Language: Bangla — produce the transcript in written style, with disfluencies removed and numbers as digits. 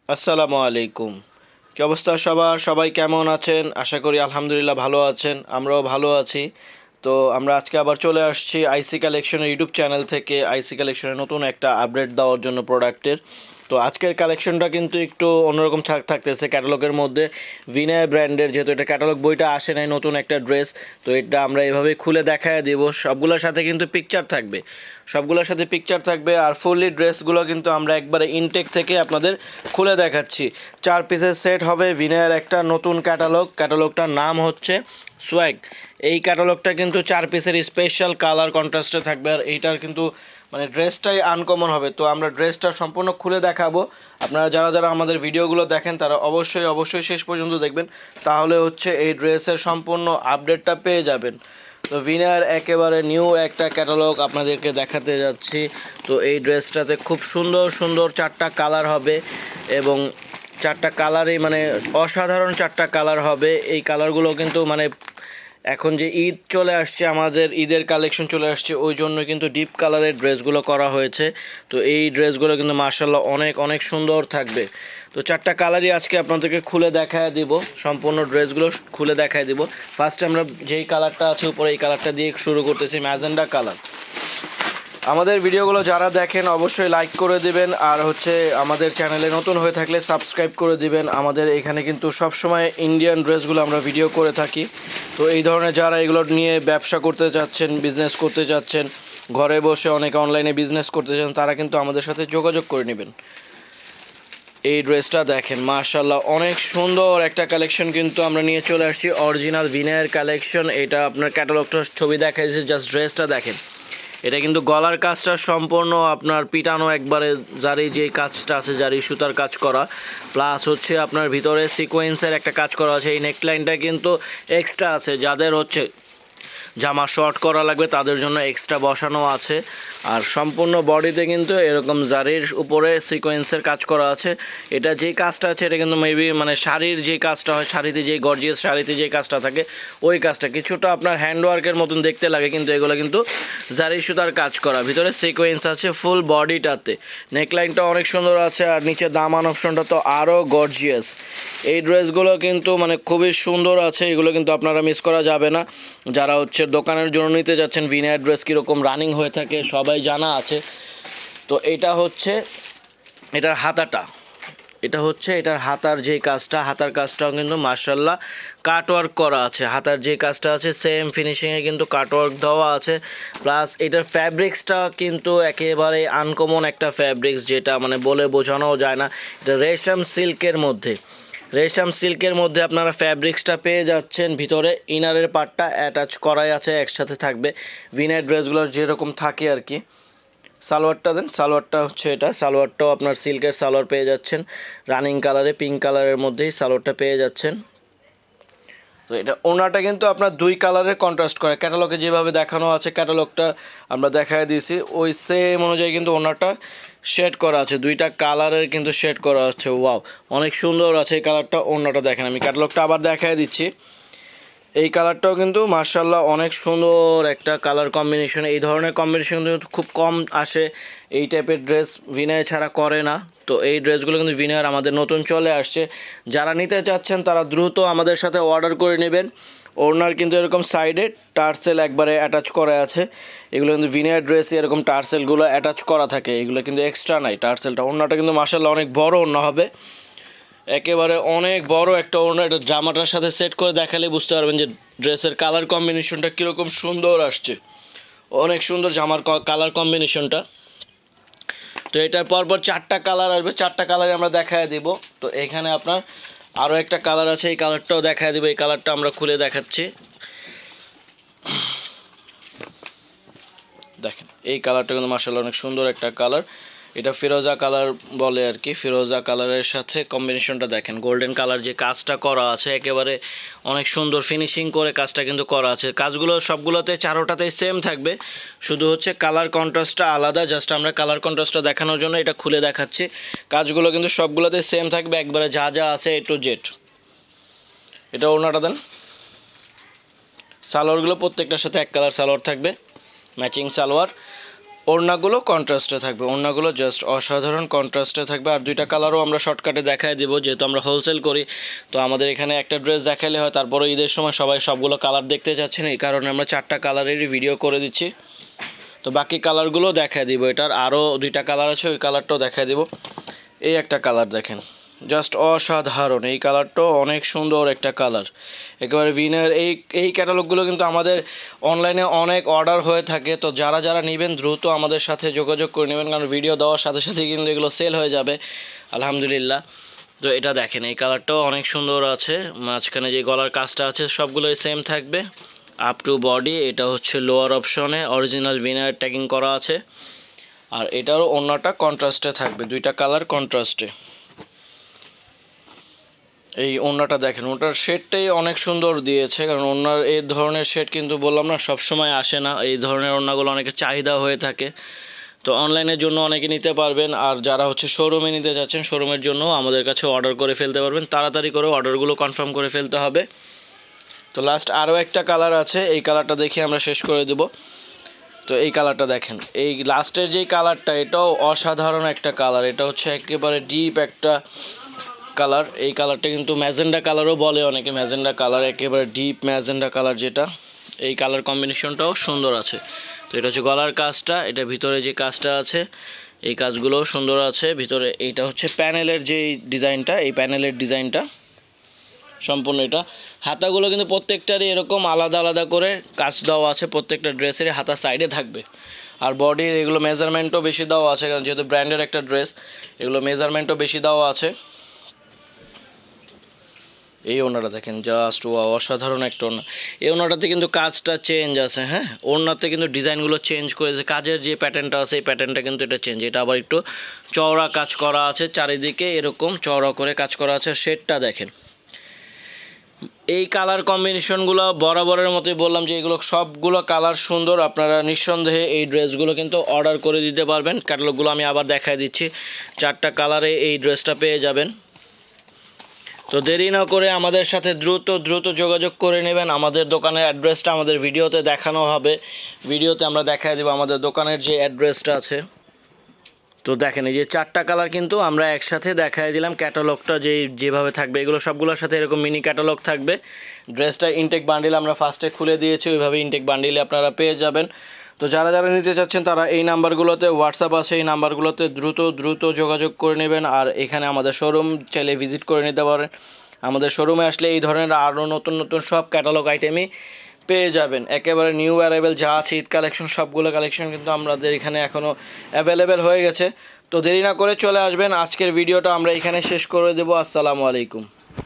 আসসালামু আলাইকুম। কি অবস্থা সবার? সবাই কেমন আছেন? আশা করি আলহামদুলিল্লাহ ভালো আছেন। আমরাও ভালো আছি। তো আমরা আজকে আবার চলে আসছি আইসি কালেকশনের ইউটিউব চ্যানেল থেকে আইসি কালেকশনের নতুন একটা আপডেট দেওয়ার জন্য প্রোডাক্টের। তো আজকের কালেকশনটা কিন্তু একটু অন্যরকম থাকতেছে ক্যাটালগের মধ্যে। ভিনায় ব্র্যান্ডের, যেহেতু এটা ক্যাটালগ বইটা আসে নাই, নতুন একটা ড্রেস। তো এটা আমরা এভাবেই খুলে দেখায় দিব। সবগুলোর সাথে কিন্তু পিকচার থাকবে, সবগুলোর সাথে পিকচার থাকবে। আর ফুললি ড্রেসগুলো কিন্তু আমরা একবারে ইনটেক থেকে আপনাদের খুলে দেখাচ্ছি। 4 পিসের সেট হবে। ভিনায়ের একটা নতুন ক্যাটালগটার নাম হচ্ছে সোয়াগ। এই ক্যাটালগটা কিন্তু 4 পিসের স্পেশাল কালার কন্ট্রাস্টে থাকবে। আর এইটার কিন্তু মানে ড্রেসটাই আনকমন হবে। তো আমরা ড্রেসটা সম্পূর্ণ খুলে দেখাবো। আপনারা যারা যারা আমাদের ভিডিওগুলো দেখেন তারা অবশ্যই শেষ পর্যন্ত দেখবেন, তাহলে হচ্ছে এই ড্রেসের সম্পূর্ণ আপডেটটা পেয়ে যাবেন। তো ভিনার একেবারে নিউ একটা ক্যাটালগ আপনাদেরকে দেখাতে যাচ্ছি। তো এই ড্রেসটাতে খুব সুন্দর সুন্দর 4টা কালার হবে, এবং 4টা কালারই মানে অসাধারণ 4টা কালার হবে। এই কালারগুলো কিন্তু মানে এখন যে ঈদ চলে আসছে, আমাদের ঈদের কালেকশন চলে আসছে, ওই জন্য কিন্তু ডিপ কালারের ড্রেসগুলো করা হয়েছে। তো এই ড্রেসগুলো কিন্তু মার্শাল্লাহ অনেক অনেক সুন্দর থাকবে। তো 4টা কালারই আজকে আপনাদেরকে খুলে দেখায় দিব, সম্পূর্ণ ড্রেসগুলো খুলে দেখায় দিব। ফার্স্টে আমরা যেই কালারটা আছে উপরে, এই কালারটা দিয়ে শুরু করতেছি, ম্যাজেন্ডা কালার। আমাদের ভিডিওগুলো যারা দেখেন অবশ্যই লাইক করে দিবেন, আর হচ্ছে আমাদের চ্যানেলে নতুন হয়ে থাকলে সাবস্ক্রাইব করে দিবেন। আমাদের এখানে কিন্তু সবসময় ইন্ডিয়ান ড্রেসগুলো আমরা ভিডিও করে থাকি। তো এই ধরনের যারা এগুলো নিয়ে ব্যবসা করতে চাচ্ছেন, বিজনেস করতে চাচ্ছেন, ঘরে বসে অনেকে অনলাইনে বিজনেস করতে চান, তারা কিন্তু আমাদের সাথে যোগাযোগ করে নেবেন। এই ড্রেসটা দেখেন, মাশাআল্লাহ অনেক সুন্দর একটা কালেকশন কিন্তু আমরা নিয়ে চলে আসছি, অরিজিনাল ভিনায়ের কালেকশন। এটা আপনার ক্যাটালগটার ছবি দেখাইছে, জাস্ট ড্রেসটা দেখেন। এটা কিন্তু গলার কাজটা সম্পূর্ণ আপনার পিটানো, একবারে জারি যে কাজটা আছে, জারি সুতার কাজ করা, প্লাস হচ্ছে আপনার ভিতরে সিকোয়েন্সের একটা কাজ করা আছে। এই নেকলাইনটা কিন্তু এক্সট্রা আছে, যাদের হচ্ছে জামা শর্ট করা লাগবে তাদের জন্য এক্সট্রা বসানো আছে। আর সম্পূর্ণ বডিতে কিন্তু এরকম জারির উপরে সিকোয়েন্সের কাজ করা আছে। এটা যেই কাজটা আছে এটা কিন্তু মেবি মানে শাড়ির যে কাজটা হয়, শাড়িতে যে গর্জিয়াস শাড়িতে যে কাজটা থাকে ওই কাজটা কিছুটা আপনার হ্যান্ডওয়ার্কের মতন দেখতে লাগে, কিন্তু এগুলো কিন্তু জারি সুতার কাজ করা, ভিতরে সিকোয়েন্স আছে ফুল বডিটাতে। নেকলাইনটা অনেক সুন্দর আছে, আর নিচে দামান অপশনটা তো আরও গর্জিয়াস। এই ড্রেসগুলো কিন্তু মানে খুবই সুন্দর আছে, এগুলো কিন্তু আপনারা মিস করা যাবে না। যারা হচ্ছে দোকানের জন্য নিতে যাচ্ছেন, ভিনার ড্রেস কীরকম রানিং হয়ে থাকে সবাই জানা আছে। তো এটা হচ্ছে এটার হাতাটা, এটার হাতার যে কাজটা, হাতার কাজটাও কিন্তু মার্শাল্লাহ কাটওয়ার্ক করা আছে। হাতার যে কাজটা আছে সেম ফিনিশিংয়ে কিন্তু কাটওয়ার্ক দেওয়া আছে। প্লাস এটার ফ্যাব্রিক্সটা কিন্তু একেবারে আনকমন একটা ফ্যাব্রিক্স, যেটা মানে বলে বোঝানোও যায় না। এটা রেশম সিল্কের মধ্যে আপনারা ফ্যাব্রিক্সটা পেয়ে যাচ্ছেন। ভিতরে ইনারের পার্টটা অ্যাটাচ করাই আছে, একসাথে থাকবে ভিনার ড্রেসগুলোর যেরকম থাকে আর কি। সালোয়ারটা দেন, সালোয়ারটা হচ্ছে এটা, সালোয়ারটাও আপনার সিল্কের সালোয়ার পেয়ে যাচ্ছেন, রানিং কালারে পিঙ্ক কালারের মধ্যেই সালোয়ারটা পেয়ে যাচ্ছেন। তো এটা ওনাটা কিন্তু আপনার 2 কালারের কন্ট্রাস্ট করে, ক্যাটালগে যেভাবে দেখানো আছে ক্যাটালগটা আমরা দেখায় দিয়েছি ওই সেম অনুযায়ী কিন্তু ওনাটা শেড করা আছে, 2টা কালারের কিন্তু শেড করা আছে। ওয়াও, অনেক সুন্দর আছে এই কালারটা। ওনাটা দেখেন, আমি ক্যাটালগটা আবার দেখায় দিচ্ছি। এই কালারটাও কিন্তু মার্শাল্লাহ অনেক সুন্দর একটা কালার কম্বিনেশন। এই ধরনের কম্বিনেশন কিন্তু খুব কম আসে, এই টাইপের ড্রেস ভিনায় ছাড়া করে না। তো এই ড্রেসগুলো কিন্তু ভিনার আমাদের নতুন চলে আসছে। যারা নিতে চাচ্ছেন তারা দ্রুত আমাদের সাথে অর্ডার করে নেবেন। ওড়নার কিন্তু এরকম সাইডে টার্সেল একবারে অ্যাটাচ করা আছে। এগুলো কিন্তু ভিনার ড্রেসে এরকম টার্সেলগুলো অ্যাটাচ করা থাকে, এগুলো কিন্তু এক্সট্রা নাই টার্সেলটা। ওড়নাটা কিন্তু মার্শাল্লাহ অনেক বড় ওড়না হবে, একেবারে অনেক বড় একটা ওড়না। এটা জামাটার সাথে সেট করে দেখালে বুঝতে পারবেন যে ড্রেসের কালার কম্বিনেশনটা কীরকম সুন্দর আসছে। অনেক সুন্দর জামার কালার কম্বিনেশনটা। তো এটার পরপর 4টা কালার আসবে, 4টা কালারে আমরা দেখায় দিব। তো এখানে আপনার আরও একটা কালার আছে, এই কালারটাও দেখায় দিব। এই কালারটা আমরা খুলে দেখাচ্ছি, দেখেন এই কালারটা কিন্তু মার্শাল্লাহ অনেক সুন্দর একটা কালার। এটা ফিরোজা কালার বলে আর কি, ফিরোজা কালারের সাথে কম্বিনেশনটা দেখেন, গোল্ডেন কালার যে কাজটা করা আছে একেবারে অনেক সুন্দর ফিনিশিং করে কাজটা কিন্তু করা আছে। কাজগুলো সবগুলোতে চারোটাতেই সেম থাকবে, শুধু হচ্ছে কালার কন্ট্রাস্টটা আলাদা। জাস্ট আমরা কালার কন্ট্রাস্টটা দেখানোর জন্য এটা খুলে দেখাচ্ছি। কাজগুলো কিন্তু সবগুলোতে সেম থাকবে, একবারে যা যা আছে A to Z। এটা ওড়নাটা দেন। সালোয়ারগুলো প্রত্যেকটার সাথে এক কালার সালোয়ার থাকবে, ম্যাচিং সালোয়ার। ওড়নাগুলো কন্ট্রাস্টে থাকবে, ওড়নাগুলো জাস্ট অসাধারণ কন্ট্রাস্টে থাকবে। আর দুইটা কালারও আমরা শর্টকাটে দেখায় দেবো, যেহেতু আমরা হোলসেল করি। তো আমাদের এখানে একটা ড্রেস দেখালে হয়, তারপরে ঈদের সময় সবাই সবগুলো কালার দেখতে চাচ্ছেন, এই কারণে আমরা 4টা কালারেরই ভিডিও করে দিচ্ছি। তো বাকি কালারগুলো দেখায় দিব, এটার আরও দুইটা কালার আছে, ওই কালারটাও দেখায় দিব। এই একটা কালার দেখেন, জাস্ট অসাধারণ, এই কালারটাও অনেক সুন্দর একটা কালার, একেবারে উইনার। এই ক্যাটালগুলো কিন্তু আমাদের অনলাইনে অনেক অর্ডার হয়ে থাকে। তো যারা যারা নেবেন দ্রুত আমাদের সাথে যোগাযোগ করে নেবেন, কারণ ভিডিও দেওয়ার সাথে সাথে কিন্তু এগুলো সেল হয়ে যাবে আলহামদুলিল্লাহ। তো এটা দেখেন, এই কালারটাও অনেক সুন্দর আছে, মাঝখানে যে গলার কাজটা আছে সবগুলোই সেম থাকবে আপ টু বডি। এটা হচ্ছে লোয়ার অপশনে অরিজিনাল উইনার ট্যাগিং করা আছে। আর এটারও ওড়নাটা কন্ট্রাস্টে থাকবে, দুইটা কালার কন্ট্রাস্টে। এই ওড়নাটা দেখেন, ওটার শেডটাই অনেক সুন্দর দিয়েছে, কারণ ওড়নার এই ধরনের শেড কিন্তু বললাম না সব সময় আসে না, এই ধরনের ওড়নাগুলো অনেকের চাহিদা হয়ে থাকে। তো অনলাইনের জন্য অনেকে নিতে পারবেন, আর যারা হচ্ছে শোরুমে নিতে যাচ্ছেন শোরুমের জন্য আমাদের কাছে অর্ডার করে ফেলতে পারবেন, তাড়াতাড়ি করে অর্ডারগুলো কনফার্ম করে ফেলতে হবে। তো লাস্ট আরও একটা কালার আছে, এই কালারটা দেখে আমরা শেষ করে দেব। তো এই কালারটা দেখেন, এই লাস্টের যেই কালারটা, এটাও অসাধারণ একটা কালার, এটা হচ্ছে একেবারে ডিপ একটা কালার। এই কালারটা কিন্তু ম্যাজেন্ডা কালারও বলে অনেকে, ম্যাজেন্ডা কালার, একেবারে ডিপ ম্যাজেন্ডা কালার যেটা, এই কালার কম্বিনেশনটাও সুন্দর আছে। তো এটা হচ্ছে গলার কাজটা, এটা ভিতরে যে কাজটা আছে এই কাজগুলোও সুন্দর আছে ভিতরে। এইটা হচ্ছে প্যানেলের যেই ডিজাইনটা, এই প্যানেলের ডিজাইনটা সম্পূর্ণ। এটা হাতাগুলো কিন্তু প্রত্যেকটারই এরকম আলাদা আলাদা করে কাজ দেওয়া আছে, প্রত্যেকটা ড্রেসেরই হাতা সাইডে থাকবে। আর বডির এগুলো মেজারমেন্টও বেশি দেওয়া আছে, কারণ যেহেতু ব্র্যান্ডের একটা ড্রেস, এগুলো মেজারমেন্টও বেশি দেওয়া আছে। এই ওড়নাটা দেখেন, জাস্ট ওয়াও, অসাধারণ একটা ওড়না। এই ওড়নাটাতে কিন্তু কাজটা চেঞ্জ আছে, হ্যাঁ, ওড়নাতে কিন্তু ডিজাইনগুলো চেঞ্জ করেছে, কাজের যে প্যাটার্নটা আছে এই প্যাটার্নটা কিন্তু এটা চেঞ্জ। এটা আবার একটু চওড়া কাজ করা আছে, চারিদিকে এরকম চওড়া করে কাজ করা আছে। শেডটা দেখেন, এই কালার কম্বিনেশনগুলো বরাবরের মতোই বললাম যে এগুলো সবগুলো কালার সুন্দর। আপনারা নিঃসন্দেহে এই ড্রেসগুলো কিন্তু অর্ডার করে দিতে পারবেন। ক্যাটালগুলো আমি আবার দেখায় দিচ্ছি, 4টা কালারে এই ড্রেসটা পেয়ে যাবেন। তো দেরি না করে আমাদের সাথে দ্রুত যোগাযোগ করে নেবেন। আমাদের দোকানের অ্যাড্রেসটা আমাদের ভিডিওতে দেখানো হবে, ভিডিওতে আমরা দেখায় দেবো আমাদের দোকানের যে অ্যাড্রেসটা আছে। তো দেখেন, এই যে 4টা কালার কিন্তু আমরা একসাথে দেখায় দিলাম। ক্যাটালগটা যেভাবে থাকবে এগুলো সবগুলোর সাথে এরকম মিনি ক্যাটালগ থাকবে। ড্রেসটা ইনটেক বান্ডিল আমরা ফার্স্টে খুলে দিয়েছি, ওইভাবে ইনটেক বান্ডিলে আপনারা পেয়ে যাবেন। তো যারা যারা নিতে চাচ্ছেন তারা এই নাম্বারগুলোতে হোয়াটসঅ্যাপ আছে, এই নাম্বারগুলোতে দ্রুত যোগাযোগ করে নেবেন। আর এখানে আমাদের শোরুম চাইলে ভিজিট করে নিতে পারেন। আমাদের শোরুমে আসলে এই ধরনের আরও নতুন সব ক্যাটালগ আইটেমই পেয়ে যাবেন। একেবারে নিউ অ্যারাইভেল যা আছে ঈদ কালেকশন, সবগুলো কালেকশন কিন্তু আমাদের এখানে এখনও অ্যাভেলেবেল হয়ে গেছে। তো দেরি না করে চলে আসবেন। আজকের ভিডিওটা আমরা এখানে শেষ করে দেবো। আসসালামু আলাইকুম।